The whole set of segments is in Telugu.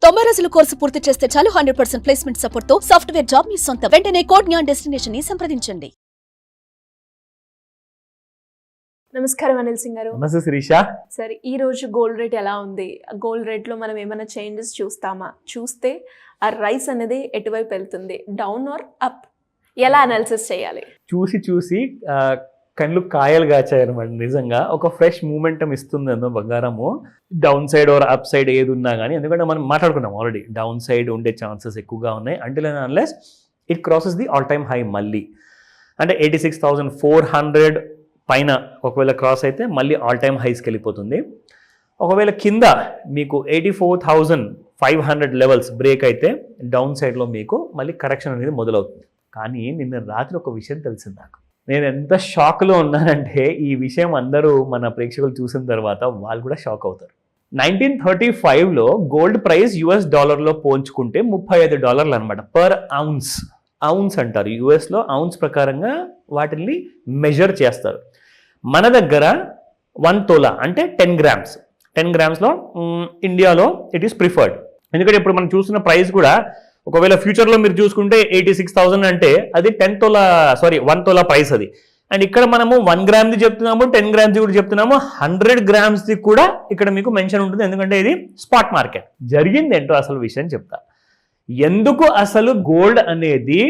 90 రోజుల కోర్సు పూర్తి చేస్తే చాలు 100% ప్లేస్మెంట్ సపోర్ట్ తో సాఫ్ట్వేర్ జాబ్ మీ సొంతం. వెంటనే కోడ్ జ్ఞాన్ డెస్టినేషన్ ని సంప్రదించండి. నమస్కారం అనిల్ సింగ్ గారు. నమస్తే శిరీష. సరే, ఈ రోజు గోల్డ్ రేట్ ఎలా ఉంది? గోల్డ్ రేట్ లో మనం ఏమైనా చేంజెస్ చూస్తామా? చూస్తే ఆ రైస్ అనేది ఎటువైపు వెళ్తుంది, డౌన్ ఆర్ అప్? ఎలా అనాలిసిస్ చేయాలి? చూసి కళ్ళు కాయలు కాచాయనమాట. నిజంగా ఒక ఫ్రెష్ మూమెంటం ఇస్తుంది అన్నో బంగారము. Down side or up side ఏది ఉన్నా కానీ, ఎందుకంటే మనం మాట్లాడుకున్నాం ఆల్రెడీ డౌన్ సైడ్ ఉండే ఛాన్సెస్ ఎక్కువగా ఉన్నాయి until and unless it crosses the all time high. మళ్ళీ అంటే 86,400 పైన ఒకవేళ క్రాస్ అయితే మళ్ళీ ఆల్ టైమ్ హైస్కి వెళ్ళిపోతుంది. ఒకవేళ కింద మీకు 84,500 లెవెల్స్ బ్రేక్ అయితే డౌన్ సైడ్లో మీకు మళ్ళీ కరెక్షన్ అనేది మొదలవుతుంది. కానీ నిన్న రాత్రి ఒక విషయం తెలిసింది నాకు. నేను ఎంత షాక్లో ఉన్నానంటే ఈ విషయం అందరూ మన ప్రేక్షకులు చూసిన తర్వాత వాళ్ళు కూడా షాక్ అవుతారు. 1935లో గోల్డ్ ప్రైస్ US డాలర్లో పోల్చుకుంటే $35 అనమాట పర్ ఔన్స్. ఔన్స్ అంటారు యుఎస్లో. ఔన్స్ ప్రకారంగా వాటిని మెజర్ చేస్తారు. మన దగ్గర 1 తోలా అంటే 10 గ్రామ్స్. 10 గ్రామ్స్లో ఇండియాలో ఇట్ ఈస్ ప్రిఫర్డ్. ఎందుకంటే ఇప్పుడు మనం చూస్తున్న ప్రైస్ కూడా ఒకవేళ ఫ్యూచర్లో మీరు చూసుకుంటే 86,000 అంటే అది 1 తోలా ప్రైస్ అది. అండ్ ఇక్కడ మనము 1 గ్రామ్ది చెప్తున్నాము, 10 గ్రామ్ది కూడా చెప్తున్నాము, 100 గ్రామ్స్ది కూడా ఇక్కడ మీకు మెన్షన్ ఉంటుంది. ఎందుకంటే ఇది స్పాట్ మార్కెట్. జరిగింది ఏంటో అసలు విషయం చెప్తా. ఎందుకు అసలు గోల్డ్ అనేది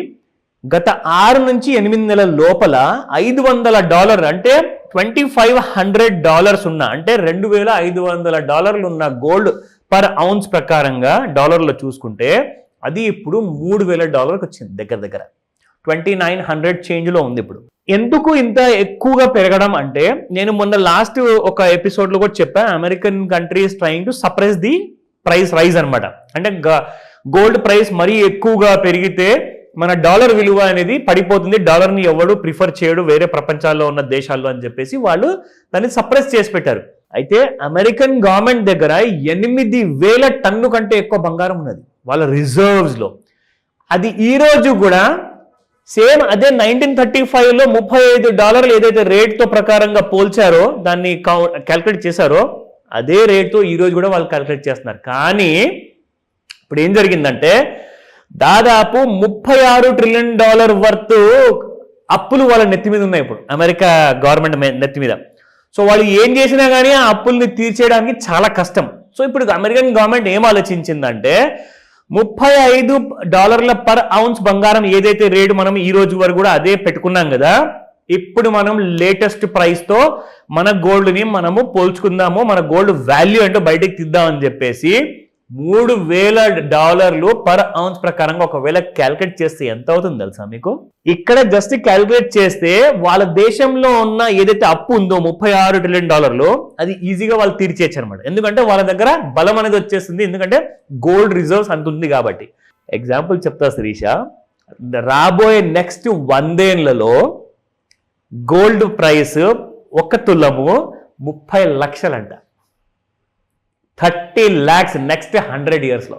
గత 6 నుంచి 8 నెలల లోపల $500 అంటే $2,500 ఉన్న అంటే $2,500 ఉన్న గోల్డ్ పర్ ఔన్స్ ప్రకారంగా డాలర్లో చూసుకుంటే అది ఇప్పుడు $3,000 వచ్చింది. దగ్గర 2,900 చేంజ్లో ఉంది ఇప్పుడు. ఎందుకు ఇంత ఎక్కువగా పెరగడం అంటే, నేను మొన్న లాస్ట్ ఒక ఎపిసోడ్లో కూడా చెప్పా, American country is trying to suppress the price rise అనమాట. అంటే గోల్డ్ ప్రైస్ మరీ ఎక్కువగా పెరిగితే మన డాలర్ విలువ అనేది పడిపోతుంది, డాలర్ని ఎవడు ప్రిఫర్ చేయడు వేరే ప్రపంచాల్లో ఉన్న దేశాల్లో అని చెప్పేసి వాళ్ళు దాన్ని సప్రెస్ చేసి పెట్టారు. అయితే అమెరికన్ గవర్నమెంట్ దగ్గర 8,000 టన్ను కంటే ఎక్కువ బంగారం ఉన్నది వాళ్ళ రిజర్వ్స్లో. అది ఈరోజు కూడా సేమ్ అదే 1935లో $35 ఏదైతే రేట్తో ప్రకారంగా పోల్చారో, దాన్ని క్యాల్కులేట్ చేశారో, అదే రేట్తో ఈరోజు కూడా వాళ్ళు క్యాల్కులేట్ చేస్తున్నారు. కానీ ఇప్పుడు ఏం జరిగిందంటే దాదాపు $36 ట్రిలియన్ వర్త్ అప్పులు వాళ్ళ నెత్తి మీద ఉన్నాయి ఇప్పుడు అమెరికా గవర్నమెంట్ నెత్తి మీద. సో వాళ్ళు ఏం చేసినా కానీ ఆ అప్పుల్ని తీర్చేయడానికి చాలా కష్టం. సో ఇప్పుడు అమెరికన్ గవర్నమెంట్ ఏం ఆలోచించిందంటే $35 పర్ ఔన్స్ బంగారం ఏదైతే రేటు మనం ఈ రోజు వరకు కూడా అదే పెట్టుకున్నాం కదా, ఇప్పుడు మనం లేటెస్ట్ ప్రైస్తో మన గోల్డ్ని మనము పోల్చుకుందాము, మన గోల్డ్ వాల్యూ అంటే బయటకు తీద్దామని చెప్పేసి $3,000 పర్ ఔన్స్ ప్రకారంగా ఒకవేళ క్యాల్కులేట్ చేస్తే ఎంత అవుతుంది తెలుసా మీకు? ఇక్కడ జస్ట్ క్యాల్కులేట్ చేస్తే వాళ్ళ దేశంలో ఉన్న ఏదైతే అప్పు ఉందో $36 ట్రిలియన్ అది ఈజీగా వాళ్ళు తీర్చేయచ్చు అనమాట. ఎందుకంటే వాళ్ళ దగ్గర బలం అనేది వచ్చేస్తుంది, ఎందుకంటే గోల్డ్ రిజర్వ్స్ అంత ఉంది కాబట్టి. ఎగ్జాంపుల్ చెప్తా శిరీష, రాబోయే నెక్స్ట్ 100 ఏళ్లలో gold price 1 తులము 30 లక్షలంట. 30 lakhs next 100 yearsలో.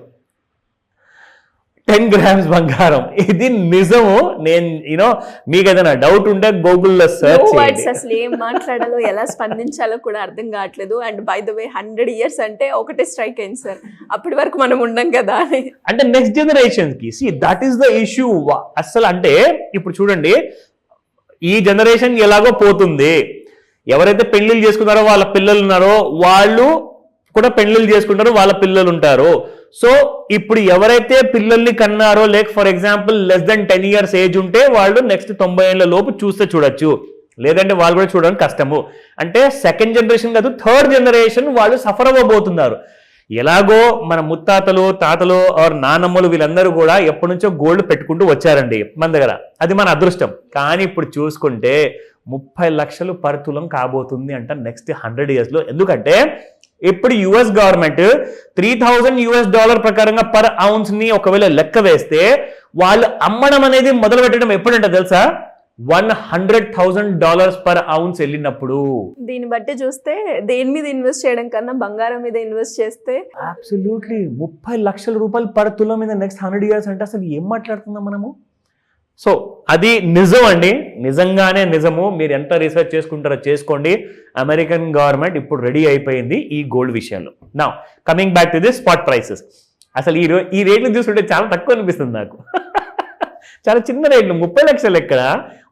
10 grams బంగారం. ఇది నిజము. నేను మీకు ఏదైనా డౌట్ ఉంటే గూగుల్లో సెర్చ్ చేయండి. అసలు ఏం మాట్లాడాలో ఎలా స్పందించాలో కూడా అర్థం కావట్లేదు. And by the way 100 years అంటే ఒకటే స్ట్రైక్ అయింది సార్, అప్పటి వరకు మనం ఉండం కదా అని. అంటే నెక్స్ట్ జనరేషన్ కి దట్ ఈస్ ద ఇష్యూ అసలు. అంటే ఇప్పుడు చూడండి, ఈ జనరేషన్ ఎలాగో పోతుంది. ఎవరైతే పెళ్లిళ్ళు చేసుకున్నారో వాళ్ళ పిల్లలు ఉన్నారో వాళ్ళు కూడా పెళ్లిళ్ళు చేసుకుంటారు, వాళ్ళ పిల్లలు ఉంటారు. సో ఇప్పుడు ఎవరైతే పిల్లల్ని కన్నారో, లేక for example less than 10 years age ఉంటే వాళ్ళు నెక్స్ట్ 90 ఏళ్ల లోపు చూస్తే చూడొచ్చు, లేదంటే వాళ్ళు కూడా చూడడం కష్టము. అంటే సెకండ్ జనరేషన్ కాదు, థర్డ్ జనరేషన్ వాళ్ళు సఫర్ అవ్వబోతున్నారు. ఎలాగో మన ముత్తాతలు, తాతలు ఆర్ నానమ్మలు వీళ్ళందరూ కూడా ఎప్పటి నుంచో గోల్డ్ పెట్టుకుంటూ వచ్చారండి మన దగ్గర. అది మన అదృష్టం. కానీ ఇప్పుడు చూసుకుంటే 30 లక్షలు పర్ తులం కాబోతుంది అంట నెక్స్ట్ 100 yearsలో. ఎందుకంటే ఇప్పుడు US గవర్నమెంట్ $3,000 ప్రకారంగా పర్ ఔన్స్ ని ఒకవేళ లెక్క వేస్తే వాళ్ళు అమ్మడం అనేది మొదలు పెట్టడం ఎప్పుడంట తెలుసా? $100,000 పర్ ఔన్స్ వెళ్ళినప్పుడు. దీన్ని బట్టి చూస్తే దేని మీద ఇన్వెస్ట్ చేయడం కన్నా బంగారం మీద ఇన్వెస్ట్ చేస్తే అబ్సల్యూట్లీ $30 లక్షల పర్ తులం మీద నెక్స్ట్ 100 years అంటే అసలు ఏం మాట్లాడుతున్నాం మనము? సో అది నిజం అండి, నిజంగానే నిజము. మీరు ఎంత రీసెర్చ్ చేసుకుంటారో చేసుకోండి. అమెరికన్ గవర్నమెంట్ ఇప్పుడు రెడీ అయిపోయింది ఈ గోల్డ్ విషయంలో. Now coming back to the spot prices. అసలు ఈ రేట్లు చూస్తుంటే చాలా తక్కువ అనిపిస్తుంది నాకు. చాలా చిన్న రేట్లు, 30 లక్షలు ఎక్కడ,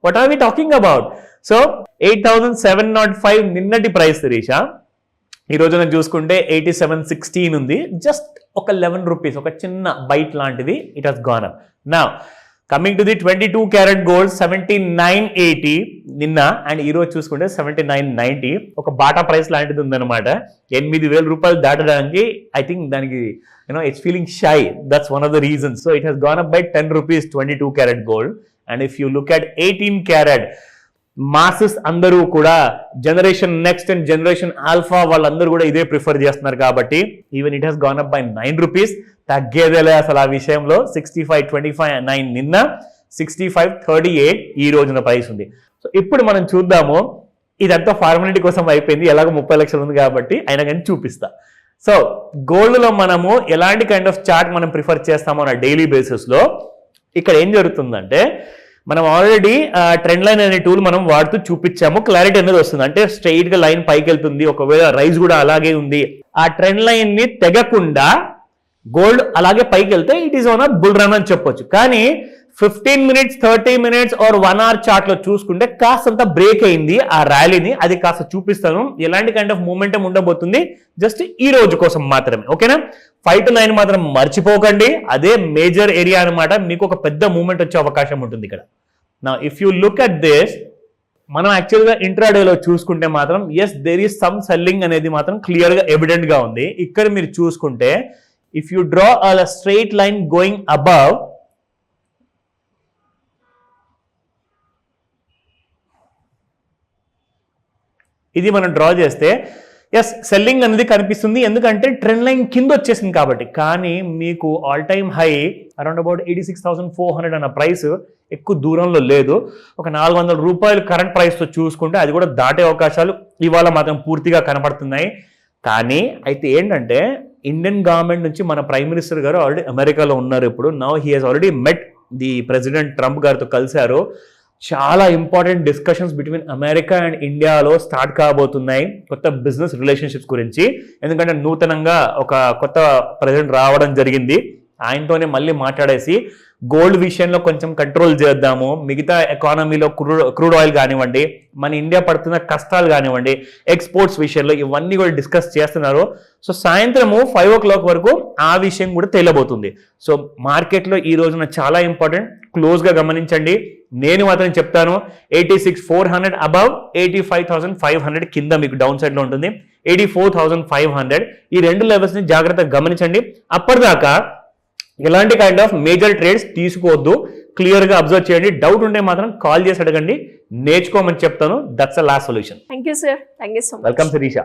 what are we talking about? So 8,705 నిన్నటి ప్రైస్ శిరీష. ఈ రోజున చూసుకుంటే 8716 ఉంది. జస్ట్ ఒక 11 రూపీస్, ఒక చిన్న బైట్ లాంటిది it has gone up. Now coming to the 22 carat gold 7980 నిన్న, అండ్ ఈ రోజు చూసుకుంటే 7990. ఒక బాటా ప్రైస్ లాంటిది ఉందన్నమాట. 8,000 రూపాయలు దాటడానికి ఐ థింక్ దానికి it's feeling shy. That's one of the reasons. So it has gone up by 10 rupees 22 carat gold. And if you look at 18 carat, masses అందరూ కూడా generation next and generation alpha వాళ్ళందరూ కూడా ఇదే ప్రిఫర్ చేస్తున్నారు కాబట్టి even it has gone up by 9 rupees. తగ్గేదేలే అసలు ఆ విషయంలో. 65.25 నిన్న, 65.38 ఈ రోజున ప్రైస్ ఉంది. సో ఇప్పుడు మనం చూద్దాము. ఇదంతా ఫార్మాలిటీ కోసం అయిపోయింది, ఎలాగో 30 లక్షలు ఉంది కాబట్టి అయినా కానీ చూపిస్తా. సో గోల్డ్లో మనము ఎలాంటి కైండ్ ఆఫ్ చార్ట్ మనం ప్రిఫర్ చేస్తామో నా డైలీ బేసిస్లో ఇక్కడ ఏం జరుగుతుందంటే, మనం ఆల్రెడీ ట్రెండ్ లైన్ అనే టూల్ మనం వాడుతూ చూపించాము. క్లారిటీ అనేది వస్తుంది, అంటే స్ట్రైట్ గా లైన్ పైకి వెళ్తుంది, ఒకవేళ రైజ్ కూడా అలాగే ఉంది. ఆ ట్రెండ్ లైన్ ని తెగకుండా గోల్డ్ అలాగే పైకి వెళ్తే it is on a bull run అని చెప్పొచ్చు. కానీ 15 minutes 30 minutes or 1 hour chart లో చూసుకుంటే కాస్తంత బ్రేక్ అయింది ఆ ర్యాలీని. అది కాస్త చూపిస్తాను ఎలాంటి కైండ్ ఆఫ్ మూమెంటం ఉండబోతుంది జస్ట్ ఈ రోజు కోసం మాత్రమే. ఓకేనా? 5 to 9 మాత్రం మర్చిపోకండి, అదే మేజర్ ఏరియా అనమాట. మీకు ఒక పెద్ద మూమెంట్ వచ్చే అవకాశం ఉంటుంది ఇక్కడ. నా if you look at this, మనం యాక్చువల్గా ఇంట్రాడేలో చూసుకుంటే మాత్రం yes there is some selling అనేది మాత్రం క్లియర్ గా ఎవిడెంట్ గా ఉంది. ఇక్కడ మీరు చూసుకుంటే if you draw a straight line going above, ఇది మనం డ్రా చేస్తే ఎస్ సెల్లింగ్ అనేది కనిపిస్తుంది, ఎందుకంటే ట్రెండ్ లైన్ కింద వచ్చేసింది కాబట్టి. కానీ మీకు all time high around about 86,400 అన్న ప్రైస్ ఎక్కువ దూరంలో లేదు. ఒక 400 రూపాయలు కరెంట్ ప్రైస్తో చూసుకుంటే అది కూడా దాటే అవకాశాలు ఇవాళ మాత్రం పూర్తిగా కనపడుతున్నాయి. కానీ అయితే ఏంటంటే ఇండియన్ గవర్నమెంట్ నుంచి మన ప్రైమ్ మినిస్టర్ గారు ఆల్రెడీ అమెరికాలో ఉన్నారు. ఇప్పుడు now he has already met the president Trump గారితో కలిశారు. చాలా important discussions between America and ఇండియాలో స్టార్ట్ కాబోతున్నాయి కొత్త బిజినెస్ రిలేషన్షిప్స్ గురించి. ఎందుకంటే నూతనంగా ఒక కొత్త ప్రెసిడెంట్ రావడం జరిగింది, ఆయనతోనే మళ్ళీ మాట్లాడేసి గోల్డ్ విషయంలో కొంచెం కంట్రోల్ చేద్దాము, మిగతా ఎకానమీలో క్రూడ్ ఆయిల్ కానివ్వండి, మన ఇండియా పడుతున్న కష్టాలు కానివ్వండి, ఎక్స్పోర్ట్స్ విషయంలో ఇవన్నీ కూడా డిస్కస్ చేస్తున్నారు. సో సాయంత్రము 5 o'clock వరకు ఆ విషయం కూడా తేలబోతుంది. సో మార్కెట్లో ఈ రోజున చాలా ఇంపార్టెంట్, క్లోజ్గా గమనించండి. నేను మాత్రం చెప్తాను 86,400 అబవ్, 85,500 కింద మీకు డౌన్ సైడ్లో ఉంటుంది, 84,500 ఈ రెండు లెవెల్స్ని జాగ్రత్తగా గమనించండి. అప్పటిదాకా ఎలాంటి కైండ్ ఆఫ్ మేజర్ ట్రేడ్స్ తీసుకోవద్దు, క్లియర్గా అబ్జర్వ్ చేయండి. డౌట్ ఉంటే మాత్రం కాల్ చేసి అడగండి, నేర్చుకోమని చెప్తాను. That's a last solution. Thank you sir, thank you so much. Welcome Sirisha.